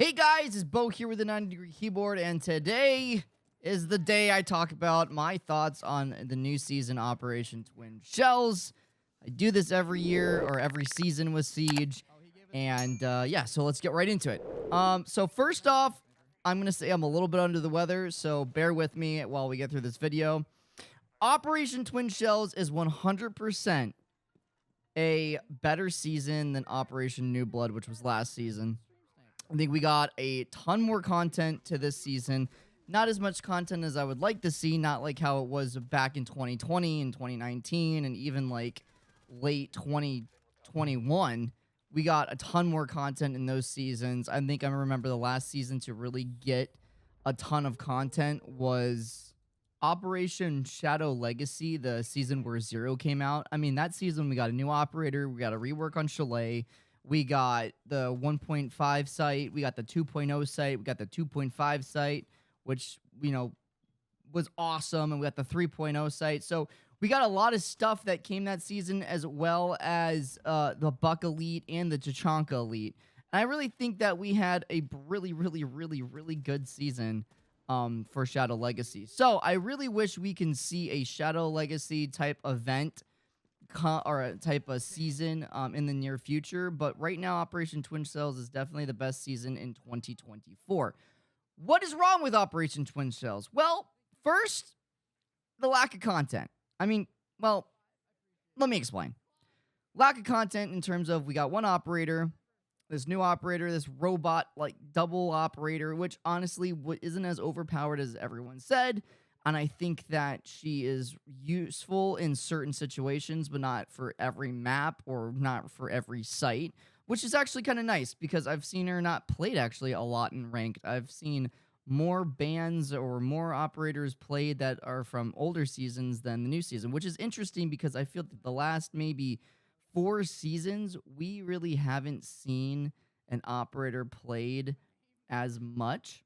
Hey guys, it's Bo here with the 90-degree keyboard, and today is the day I talk about my thoughts on the new season Operation Twin Shells. I do this every year or every season with Siege, and yeah, so let's get right into it. So first off, I'm gonna say I'm a little bit under the weather, so bear with me while we get through this video. Operation Twin Shells is 100% a better season than Operation New Blood, which was last season. I think we got a ton more content to this season. Not as much content as I would like to see, not like how it was back in 2020 and 2019 and even like late 2021. We got a ton more content in those seasons. I think I remember the last season to really get a ton of content was Operation Shadow Legacy, the season where Zero came out. I mean, that season we got a new operator, we got a rework on Chalet, we got the 1.5 site, we got the 2.0 site, we got the 2.5 site, which, you know, was awesome, and we got the 3.0 site. So we got a lot of stuff that came that season, as well as the Buck Elite and the Tachanka Elite. And I really think that we had a really good season for Shadow Legacy. So I really wish we can see a Shadow Legacy type event or a type of season in the near future. But right now, Operation Twin Shells is definitely the best season in 2024. What is wrong with Operation Twin Shells? Well, first, the lack of content. I mean, well, let me explain. Lack of content in terms of we got one operator, this new operator, this robot like double operator, which honestly isn't as overpowered as everyone said. And I think that she is useful in certain situations, but not for every map or not for every site, which is actually kind of nice because I've seen her not played actually a lot in ranked. I've seen more bans or more operators played that are from older seasons than the new season, which is interesting because I feel that the last maybe 4 seasons, we really haven't seen an operator played as much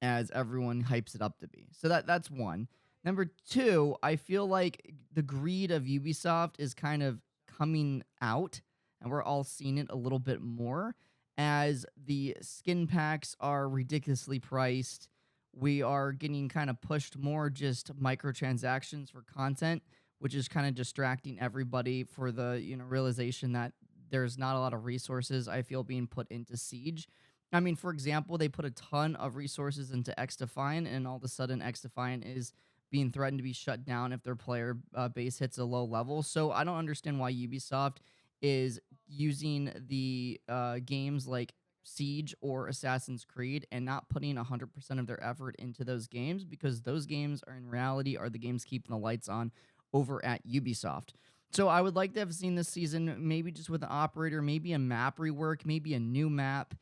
as everyone hypes it up to be. So that's one. Number 2, I feel like the greed of Ubisoft is kind of coming out, and we're all seeing it a little bit more as the skin packs are ridiculously priced. We are getting kind of pushed more just microtransactions for content, which is kind of distracting everybody for the, realization that there's not a lot of resources, I feel, being put into Siege. I mean, for example, they put a ton of resources into X-Defiant, and all of a sudden X-Defiant is being threatened to be shut down if their player base hits a low level. So I don't understand why Ubisoft is using the games like Siege or Assassin's Creed and not putting 100% of their effort into those games, because those games are in reality are the games keeping the lights on over at Ubisoft. So I would like to have seen this season maybe just with an operator, maybe a map rework, maybe a new map.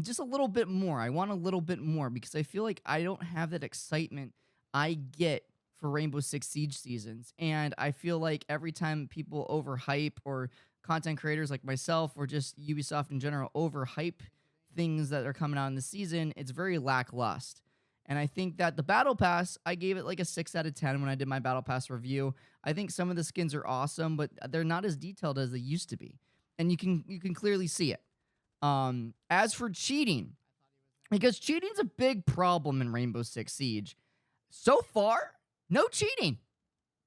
Just a little bit more. I want a little bit more because I feel like I don't have that excitement I get for Rainbow Six Siege seasons. And I feel like every time people overhype, or content creators like myself or just Ubisoft in general overhype things that are coming out in the season, it's very lackluster. And I think that the Battle Pass, I gave it like a 6 out of 10 when I did my Battle Pass review. I think some of the skins are awesome, but they're not as detailed as they used to be. And you can clearly see it. As for cheating, because cheating's a big problem in Rainbow Six Siege, so far, no cheating.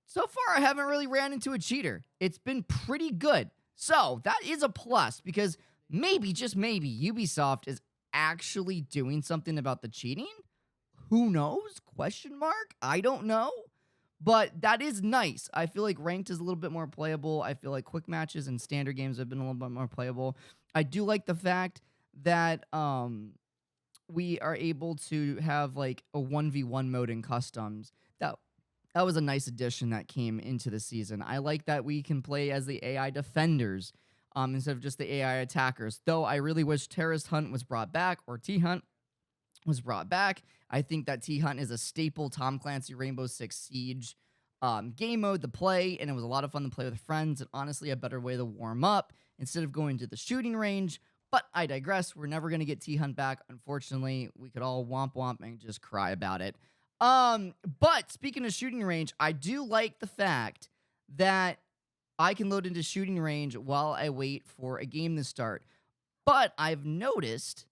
So far, I haven't really ran into a cheater. It's been pretty good. So that is a plus, because maybe, just maybe, Ubisoft is actually doing something about the cheating. Who knows? Question mark? I don't know. But that is nice. I feel like ranked is a little bit more playable. I feel like quick matches and standard games have been a little bit more playable. I do like the fact that we are able to have like a 1v1 mode in customs. That was a nice addition that came into the season. I like that we can play as the AI defenders instead of just the AI attackers. Though I really wish Terrorist Hunt was brought back, or T-Hunt was brought back. I think that T-Hunt is a staple Tom Clancy Rainbow Six Siege game mode to play, and it was a lot of fun to play with friends, and honestly a better way to warm up instead of going to the shooting range. But I digress. We're never going to get T-Hunt back, unfortunately. We could all womp womp and just cry about it. But speaking of shooting range, I do like the fact that I can load into shooting range while I wait for a game to start. But I've noticed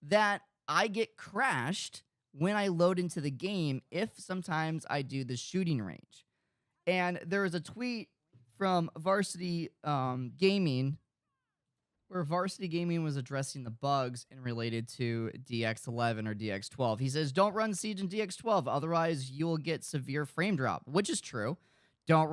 that I get crashed when I load into the game if sometimes I do the shooting range. And there was a tweet from Varsity Gaming where Varsity Gaming was addressing the bugs and related to DX11 or DX12. He says, don't run Siege in DX12, otherwise you'll get severe frame drop, which is true. Don't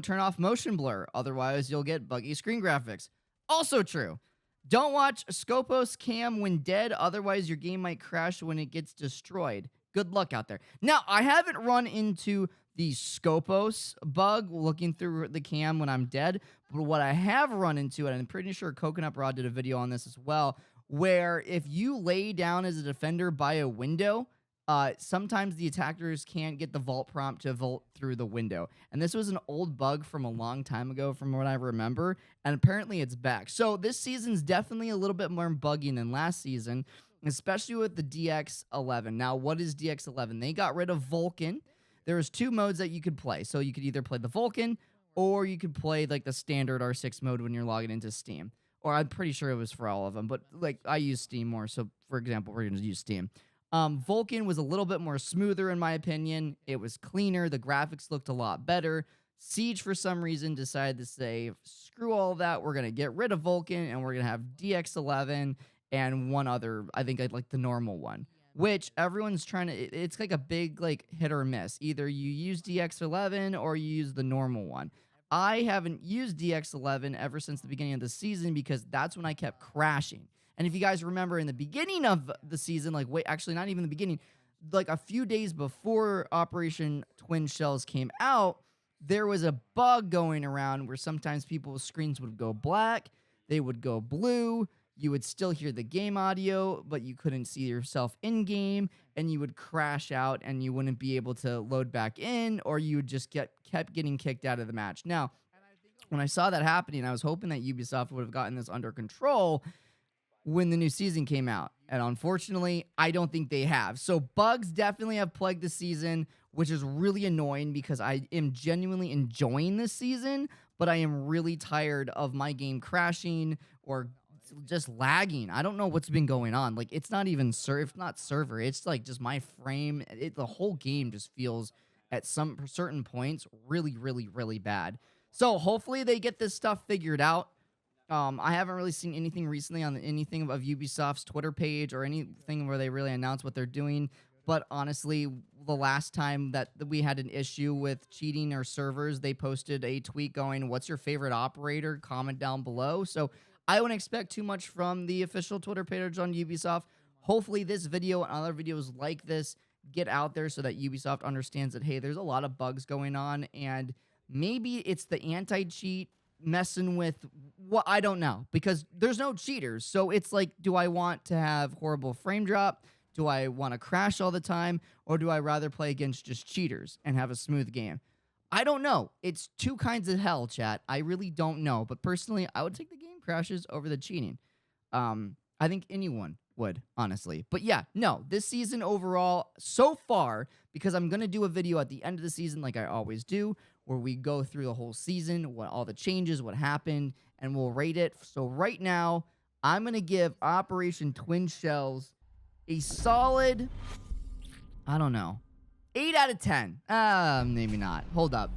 turn off motion blur, otherwise you'll get buggy screen graphics. Also true. Don't watch Scopos cam when dead, otherwise your game might crash when it gets destroyed. Good luck out there. Now, I haven't run into the Scopos bug looking through the cam when I'm dead, but what I have run into, and I'm pretty sure Coconut Rod did a video on this as well, where if you lay down as a defender by a window, sometimes the attackers can't get the vault prompt to vault through the window. And this was an old bug from a long time ago from what I remember, and apparently it's back. So this season's definitely a little bit more buggy than last season, especially with the DX11. Now, what is DX11? They got rid of Vulcan. There was 2 modes that you could play. So you could either play the Vulcan, or you could play like the standard R6 mode when you're logging into Steam. Or I'm pretty sure it was for all of them, but like I use Steam more. So for example, we're going to use Steam. Vulcan was a little bit more smoother in my opinion. It was cleaner. The graphics looked a lot better. Siege, for some reason, decided to say, screw all that. We're going to get rid of Vulcan, and we're going to have DX11 and one other, I think I'd like the normal one, which everyone's trying to, it's like a big like hit or miss. Either you use DX11 or you use the normal one. I haven't used DX11 ever since the beginning of the season because that's when I kept crashing. And if you guys remember in the beginning of the season, like actually not even the beginning, like a few days before Operation Twin Shells came out, there was a bug going around where sometimes people's screens would go black, they would go blue, you would still hear the game audio, but you couldn't see yourself in-game, and you would crash out, and you wouldn't be able to load back in, or you would just kept getting kicked out of the match. Now, when I saw that happening, I was hoping that Ubisoft would have gotten this under control when the new season came out, and unfortunately, I don't think they have. So bugs definitely have plagued the season, which is really annoying because I am genuinely enjoying this season, but I am really tired of my game crashing or just lagging. I don't know what's been going on. Like, it's not even server. It's like just my frame. The whole game just feels at some certain points really, really, really bad. So hopefully they get this stuff figured out. I haven't really seen anything recently on anything of Ubisoft's Twitter page or anything where they really announce what they're doing. But honestly, the last time that we had an issue with cheating or servers, they posted a tweet going, "What's your favorite operator? Comment down below." So I wouldn't expect too much from the official Twitter page on Ubisoft. Hopefully this video and other videos like this get out there so that Ubisoft understands that, hey, there's a lot of bugs going on, and maybe it's the anti-cheat messing with what, I don't know, because there's no cheaters. So it's like, do I want to have horrible frame drop? Do I want to crash all the time? Or do I rather play against just cheaters and have a smooth game? I don't know. It's 2 kinds of hell, chat. I really don't know. But personally, I would take the game crashes over the cheating. I think anyone would, honestly. But yeah, no, this season overall, so far, because I'm going to do a video at the end of the season like I always do, where we go through the whole season, what all the changes, what happened, and we'll rate it. So right now, I'm going to give Operation Twin Shells a solid, I don't know, 8 out of 10. Maybe not. Hold up.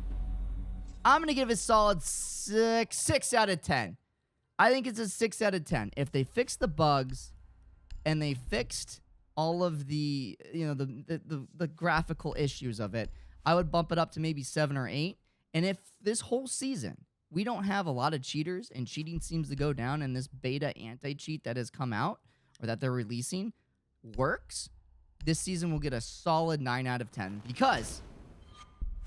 I'm going to give it a solid 6 out of 10. I think it's a 6 out of 10. If they fix the bugs and they fixed all of the, the graphical issues of it, I would bump it up to maybe 7 or 8. And if this whole season we don't have a lot of cheaters and cheating seems to go down and this beta anti-cheat that has come out or that they're releasing works, this season will get a solid 9 out of 10 because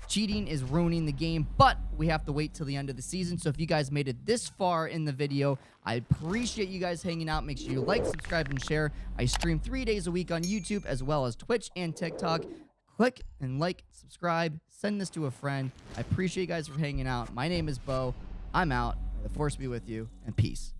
cheating is ruining the game, but we have to wait till the end of the season. So if you guys made it this far in the video, I appreciate you guys hanging out. Make sure you like, subscribe, and share. I stream 3 days a week on YouTube as well as Twitch and TikTok. Click and like, subscribe, send this to a friend. I appreciate you guys for hanging out. My name is Bo. I'm out. May the force be with you, and peace.